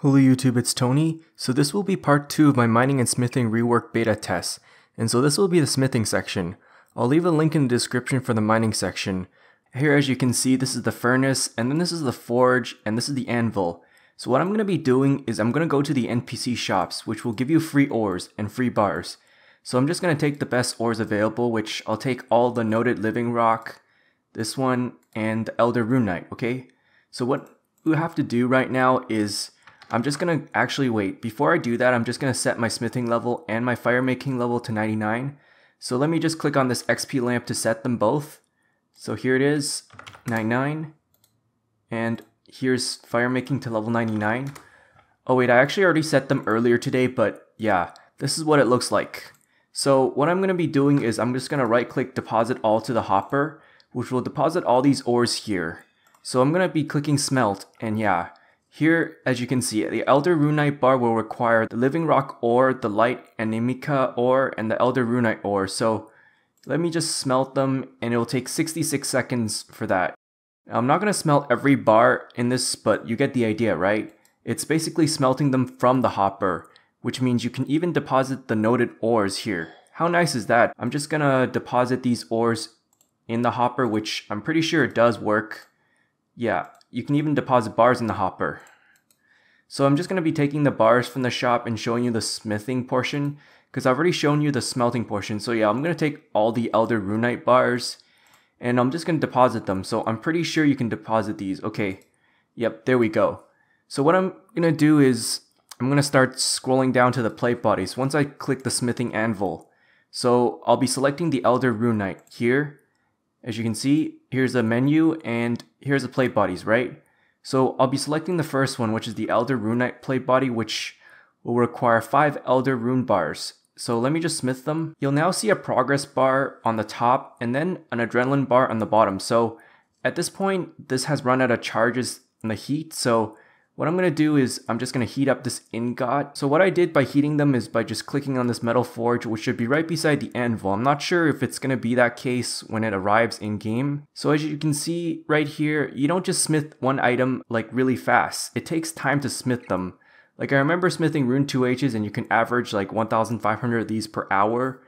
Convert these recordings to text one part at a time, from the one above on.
Hello YouTube, it's Tony. So this will be part 2 of my Mining and Smithing Rework beta test. And so this will be the smithing section. I'll leave a link in the description for the mining section. Here, as you can see, this is the furnace, and then this is the forge, and this is the anvil. So what I'm going to be doing is I'm going to go to the NPC shops, which will give you free ores and free bars. So I'm just going to take the best ores available, which I'll take all the noted living rock, this one, and the elder runite, okay? So what we have to do right now is I'm just going to actually wait. Before I do that, I'm just going to set my smithing level and my fire making level to 99. So let me just click on this XP lamp to set them both. So here it is, 99. And here's fire making to level 99. Oh wait, I actually already set them earlier today, but yeah, this is what it looks like. So what I'm going to be doing is I'm just going to right click deposit all to the hopper, which will deposit all these ores here. So I'm going to be clicking smelt, and yeah. Here, as you can see, the Elder Runite bar will require the Living Rock ore, the Light Animica ore, and the Elder Runite ore. So let me just smelt them, and it will take 66 seconds for that. I'm not going to smelt every bar in this, but you get the idea, right? It's basically smelting them from the hopper, which means you can even deposit the noted ores here. How nice is that? I'm just going to deposit these ores in the hopper, which I'm pretty sure it does work. Yeah. You can even deposit bars in the hopper. So I'm just going to be taking the bars from the shop and showing you the smithing portion, because I've already shown you the smelting portion. So yeah, I'm going to take all the Elder Runite bars and I'm just going to deposit them. So I'm pretty sure you can deposit these. Okay, yep, there we go. So what I'm going to do is I'm going to start scrolling down to the plate bodies once I click the smithing anvil. So I'll be selecting the Elder Runite here. As you can see, here's a menu and here's the plate bodies, right? So I'll be selecting the first one, which is the Elder Runite plate body, which will require 5 Elder Rune bars. So let me just smith them. You'll now see a progress bar on the top and then an adrenaline bar on the bottom. So at this point, this has run out of charges in the heat. So what I'm going to do is I'm just going to heat up this ingot. So what I did by heating them is by just clicking on this metal forge, which should be right beside the anvil. I'm not sure if it's going to be that case when it arrives in game. So as you can see right here, you don't just smith one item like really fast. It takes time to smith them. Like I remember smithing rune 2H's and you can average like 1,500 of these per hour.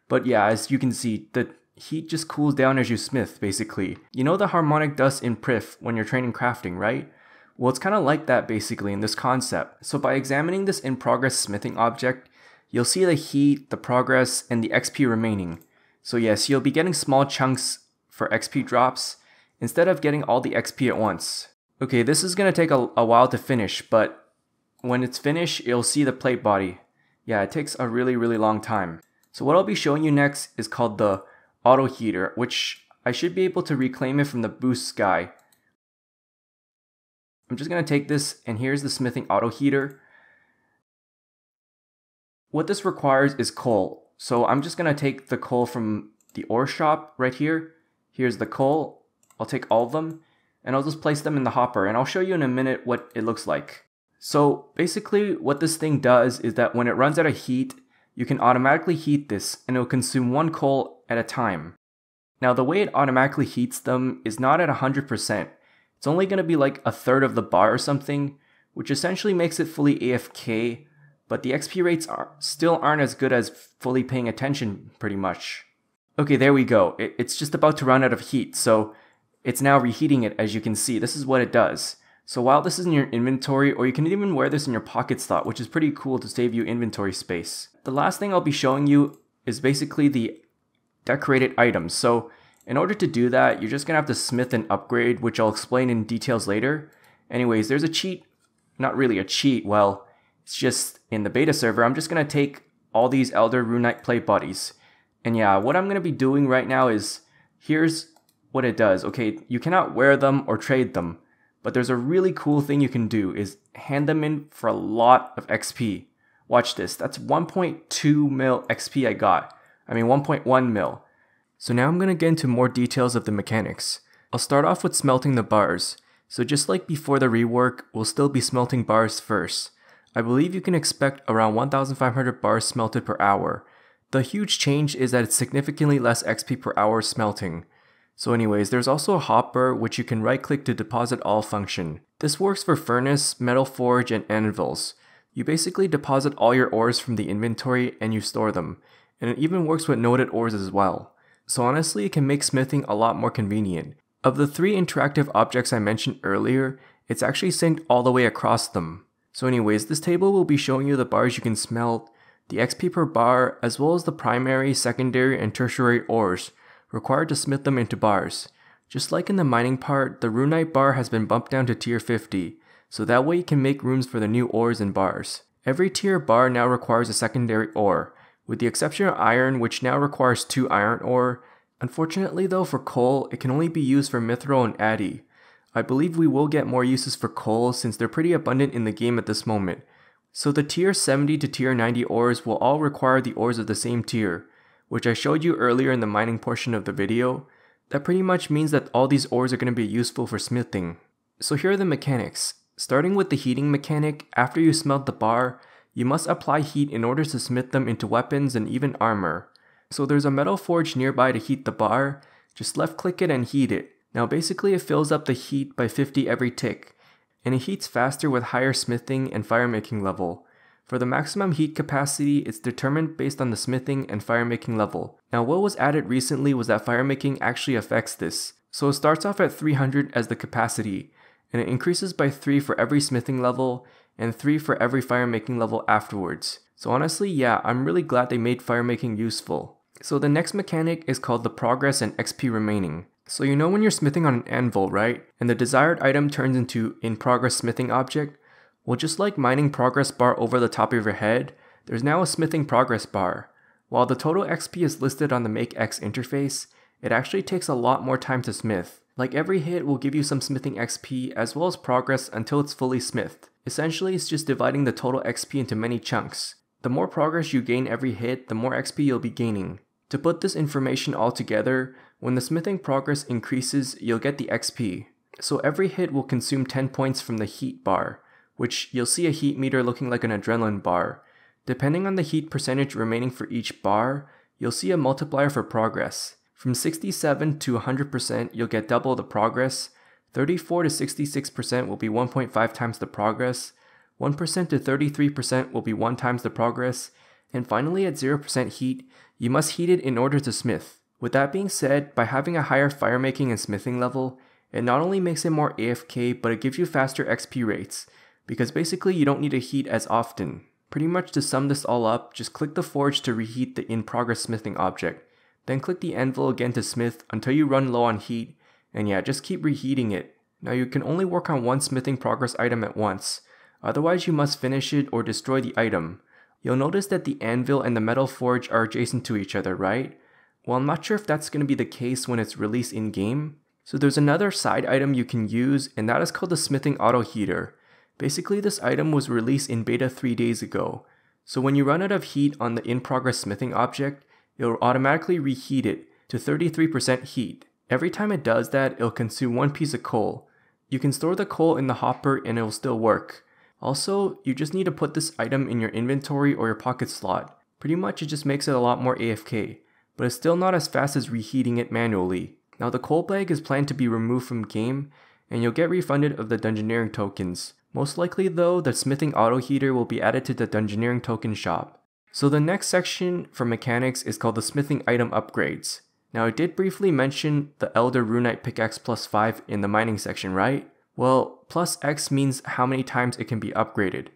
But yeah, as you can see, the heat just cools down as you smith basically. You know the harmonic dust in Prif when you're training crafting, right? Well, it's kind of like that basically in this concept. So by examining this in progress smithing object, you'll see the heat, the progress, and the XP remaining. So yes, you'll be getting small chunks for XP drops instead of getting all the XP at once. Okay, this is going to take a while to finish, but when it's finished, you'll see the plate body. Yeah, it takes a really long time. So what I'll be showing you next is called the auto heater, which I should be able to reclaim it from the boost guy. I'm just going to take this, and here's the smithing auto heater. What this requires is coal. So I'm just going to take the coal from the ore shop right here. Here's the coal. I'll take all of them and I'll just place them in the hopper, and I'll show you in a minute what it looks like. So basically what this thing does is that when it runs out of heat, you can automatically heat this and it will consume 1 coal at a time. Now the way it automatically heats them is not at 100%. It's only going to be like 1/3 of the bar or something, which essentially makes it fully AFK, but the XP rates still aren't as good as fully paying attention pretty much. Okay, there we go. It's just about to run out of heat, so it's now reheating it. As you can see, this is what it does. So while this is in your inventory, or you can even wear this in your pocket slot, which is pretty cool to save you inventory space. The last thing I'll be showing you is basically the decorated items. So in order to do that, you're just going to have to smith and upgrade, which I'll explain in details later. Anyways, there's a cheat. Not really a cheat, well, it's just in the beta server. I'm just going to take all these Elder Runite plate bodies. And yeah, what I'm going to be doing right now is, here's what it does. Okay, you cannot wear them or trade them, but there's a really cool thing you can do is hand them in for a lot of XP. Watch this. That's 1.2 mil XP I got. I mean 1.1 mil. So now I'm going to get into more details of the mechanics. I'll start off with smelting the bars. So just like before the rework, we'll still be smelting bars first. I believe you can expect around 1,500 bars smelted per hour. The huge change is that it's significantly less XP per hour smelting. So anyways, there's also a hopper which you can right click to deposit all function. This works for furnace, metal forge, and anvils. You basically deposit all your ores from the inventory and you store them, and it even works with noted ores as well. So honestly, it can make smithing a lot more convenient. Of the 3 interactive objects I mentioned earlier, it's actually synced all the way across them. So anyways, this table will be showing you the bars you can smelt, the XP per bar, as well as the primary, secondary, and tertiary ores required to smith them into bars. Just like in the mining part, the runite bar has been bumped down to tier 50, so that way you can make runes for the new ores and bars. Every tier bar now requires a secondary ore, with the exception of iron, which now requires 2 iron ore. Unfortunately though, for coal, it can only be used for mithril and addy. I believe we will get more uses for coal since they're pretty abundant in the game at this moment. So the tier 70 to tier 90 ores will all require the ores of the same tier, which I showed you earlier in the mining portion of the video. That pretty much means that all these ores are going to be useful for smithing. So here are the mechanics. Starting with the heating mechanic, after you smelt the bar, you must apply heat in order to smith them into weapons and even armor. So there's a metal forge nearby to heat the bar, just left click it and heat it. Now basically it fills up the heat by 50 every tick, and it heats faster with higher smithing and firemaking level. For the maximum heat capacity, it's determined based on the smithing and firemaking level. Now what was added recently was that firemaking actually affects this. So it starts off at 300 as the capacity, and it increases by 3 for every smithing level, and 3 for every firemaking level afterwards. So honestly, yeah, I'm really glad they made firemaking useful. So the next mechanic is called the progress and XP remaining. So you know when you're smithing on an anvil, right? And the desired item turns into in progress smithing object? Well, just like mining progress bar over the top of your head, there's now a smithing progress bar. While the total XP is listed on the Make X interface, it actually takes a lot more time to smith. Like every hit will give you some smithing XP as well as progress until it's fully smithed. Essentially, it's just dividing the total XP into many chunks. The more progress you gain every hit, the more XP you'll be gaining. To put this information all together, when the smithing progress increases, you'll get the XP. So every hit will consume 10 points from the heat bar, which you'll see a heat meter looking like an adrenaline bar. Depending on the heat percentage remaining for each bar, you'll see a multiplier for progress. From 67 to 100%, you'll get double the progress. 34 to 66% will be 1.5 times the progress. 1% to 33% will be 1 times the progress. And finally, at 0% heat, you must heat it in order to smith. With that being said, by having a higher firemaking and smithing level, it not only makes it more AFK, but it gives you faster XP rates, because basically you don't need to heat as often. Pretty much to sum this all up, just click the forge to reheat the in progress smithing object, then click the anvil again to smith until you run low on heat, and yeah, just keep reheating it. Now you can only work on one smithing progress item at once, otherwise you must finish it or destroy the item. You'll notice that the anvil and the metal forge are adjacent to each other, right? Well, I'm not sure if that's going to be the case when it's released in-game. So there's another side item you can use, and that is called the smithing auto heater. Basically, this item was released in beta 3 days ago. So when you run out of heat on the in-progress smithing object, it will automatically reheat it to 33% heat. Every time it does that, it'll consume 1 piece of coal. You can store the coal in the hopper and it will still work. Also, you just need to put this item in your inventory or your pocket slot. Pretty much it just makes it a lot more AFK, but it's still not as fast as reheating it manually. Now the coal bag is planned to be removed from game, and you'll get refunded of the dungeoneering tokens. Most likely though, the smithing auto heater will be added to the dungeoneering token shop. So the next section for mechanics is called the smithing item upgrades. Now I did briefly mention the Elder Runite Pickaxe plus 5 in the mining section, right? Well, plus X means how many times it can be upgraded.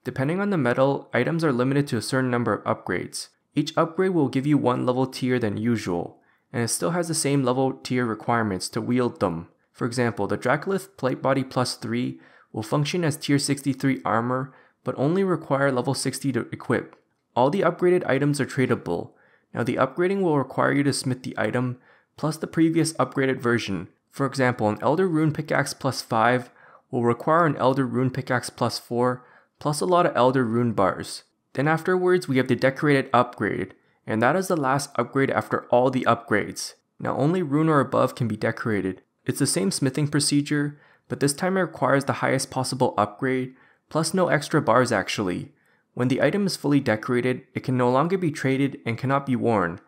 Depending on the metal, items are limited to a certain number of upgrades. Each upgrade will give you 1 level tier than usual, and it still has the same level tier requirements to wield them. For example, the Dracolith Plate Body plus 3 will function as tier 63 armor, but only require level 60 to equip. All the upgraded items are tradable. Now the upgrading will require you to smith the item, plus the previous upgraded version. For example, an Elder Rune Pickaxe plus 5 will require an Elder Rune Pickaxe plus 4, plus a lot of Elder Rune bars. Then afterwards we have the Decorated Upgrade, and that is the last upgrade after all the upgrades. Now only rune or above can be decorated. It's the same smithing procedure, but this time it requires the highest possible upgrade, plus no extra bars actually. When the item is fully decorated, it can no longer be traded and cannot be worn.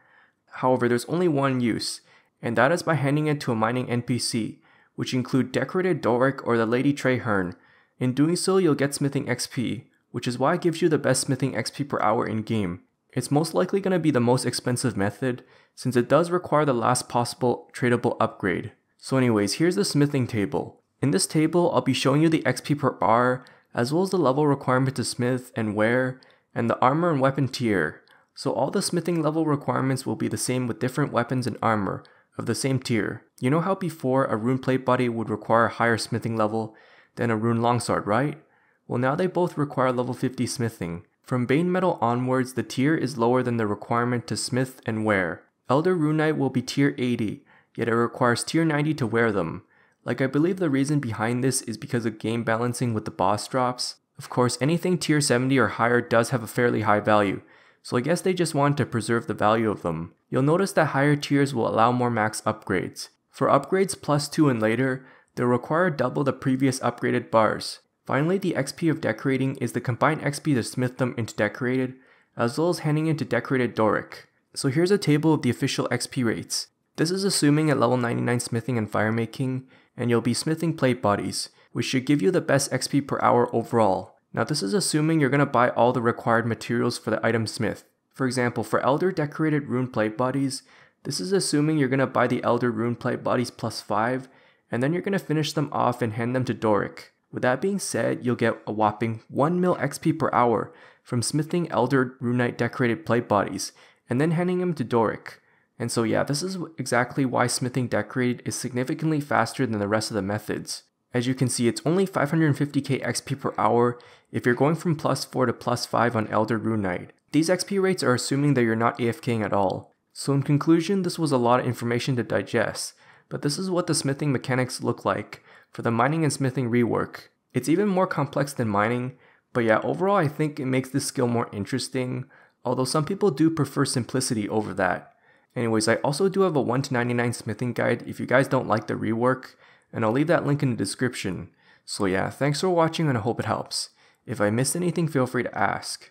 However, there's only one use, and that is by handing it to a mining NPC, which include Decorated Doric or the Lady Traherne. In doing so, you'll get smithing XP, which is why it gives you the best smithing XP per hour in game. It's most likely going to be the most expensive method, since it does require the last possible tradable upgrade. So anyways, here's the smithing table. In this table, I'll be showing you the XP per hour, as well as the level requirement to smith and wear, and the armor and weapon tier. So all the smithing level requirements will be the same with different weapons and armor of the same tier. You know how before a rune plate body would require a higher smithing level than a rune longsword, right? Well, now they both require level 50 smithing. From Bane Metal onwards, the tier is lower than the requirement to smith and wear. Elder Rune Knight will be tier 80, yet it requires tier 90 to wear them. Like, I believe the reason behind this is because of game balancing with the boss drops. Of course, anything tier 70 or higher does have a fairly high value, so I guess they just wanted to preserve the value of them. You'll notice that higher tiers will allow more max upgrades. For upgrades plus 2 and later, they'll require double the previous upgraded bars. Finally, the XP of decorating is the combined XP to smith them into decorated, as well as handing into Decorated Doric. So here's a table of the official XP rates. This is assuming at level 99 smithing and firemaking, and you'll be smithing plate bodies, which should give you the best XP per hour overall. Now this is assuming you're going to buy all the required materials for the item smith. For example, for Elder Decorated Rune Plate Bodies, this is assuming you're going to buy the Elder Rune Plate Bodies plus 5, and then you're going to finish them off and hand them to Doric. With that being said, you'll get a whopping 1 mil XP per hour from smithing Elder Rune Knight Decorated Plate Bodies, and then handing them to Doric. And so yeah, this is exactly why smithing decorated is significantly faster than the rest of the methods. As you can see, it's only 550k XP per hour if you're going from plus 4 to plus 5 on Elder Rune Knight. These XP rates are assuming that you're not AFKing at all. So in conclusion, this was a lot of information to digest, but this is what the smithing mechanics look like for the Mining and Smithing Rework. It's even more complex than mining, but yeah, overall I think it makes this skill more interesting, although some people do prefer simplicity over that. Anyways, I also do have a 1 to 99 smithing guide if you guys don't like the rework, and I'll leave that link in the description. So yeah, thanks for watching and I hope it helps. If I missed anything, feel free to ask.